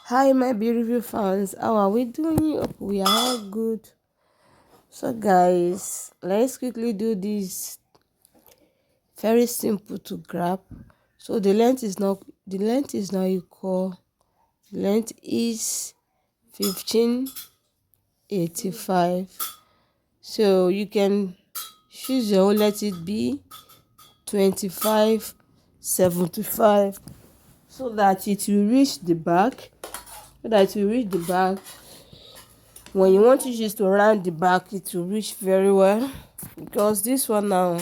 Hi my beautiful fans, how are we doing? Hope we are all good. So guys, let's quickly do this. Very simple to grab. So the length is not equal. The length is 1585. So you can choose your own, let it be 2575, so that it will reach the back. When you want to use to round the back, it will reach very well. Because this one now,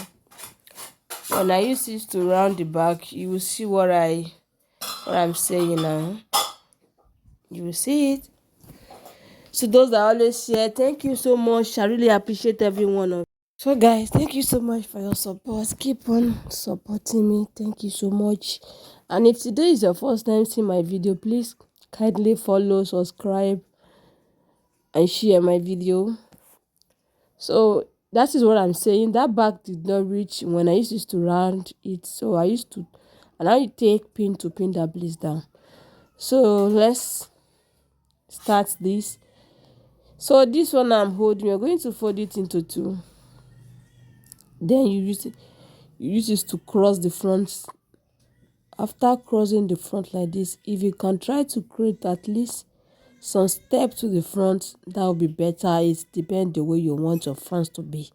when I use this to round the back, you will see what I'm saying now. You will see it. So those that always share, thank you so much. I really appreciate every one of you. So guys, thank you so much for your support. Keep on supporting me. Thank you so much. And if today is your first time seeing my video, please kindly follow, subscribe, and share my video. So that is what I'm saying. That back did not reach when I used to round it. So I used to, and now you take pin to pin that place down. So let's start this. So this one I'm holding, you're going to fold it into two. Then you use this to cross the front. After crossing the front like this, if you can try to create at least some step to the front, that will be better. It depends the way you want your fronts to be.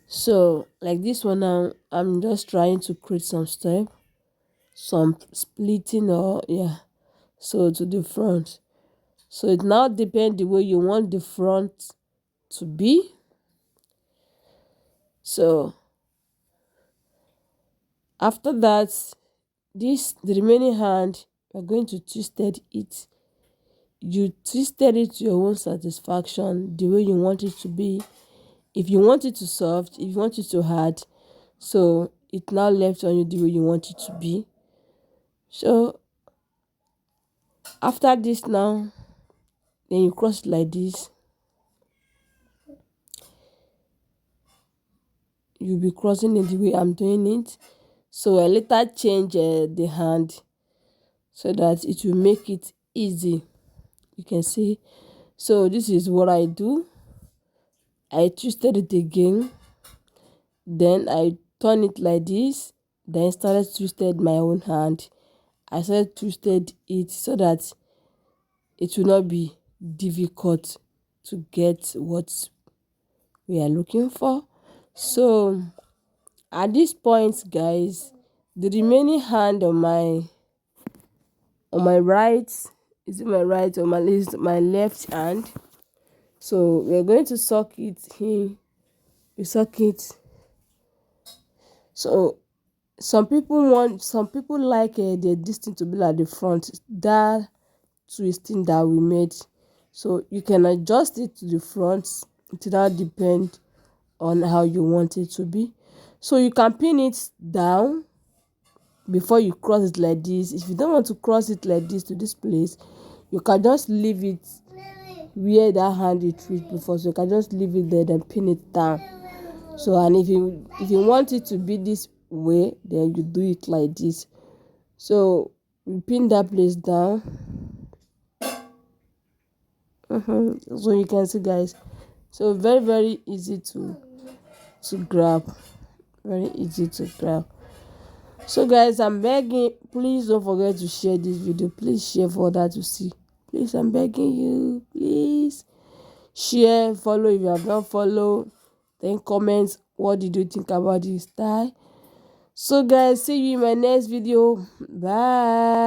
So like this one now, I'm just trying to create some step, some splitting, or so to the front. So it now depends the way you want the front to be. So after that, the remaining hand, you're going to twisted it. You twisted it to your own satisfaction, the way you want it to be. If you want it to soft, if you want it to hard, so it now left on you the way you want it to be. So after this now, then you cross it like this. You'll be crossing it the way I'm doing it. So I later change the hand so that it will make it easy. You can see. So this is what I do. I twisted it again. Then I turn it like this. Then started twisted my own hand. I started twisted it so that it will not be difficult to get what we are looking for. So at this point, guys, the remaining hand on my right, is it my right or my left hand? So we're going to sock it in. We sock it. So some people like this thing to be like the front, that twisting that we made. So you can adjust it to the front. It will not depend on how you want it to be. So you can pin it down before you cross it like this. If you don't want to cross it like this to this place, you can just leave it where that hand it reached before. So you can just leave it there, then pin it down. So, and if you want it to be this way, then you do it like this. So you pin that place down. So you can see, guys. So very, very easy to grab. Very easy to grab. So guys, I'm begging, please don't forget to share this video. Please share for others to see. Please, I'm begging you. Please share, follow if you have not followed. Then comment, what did you think about this style? So guys, see you in my next video. Bye.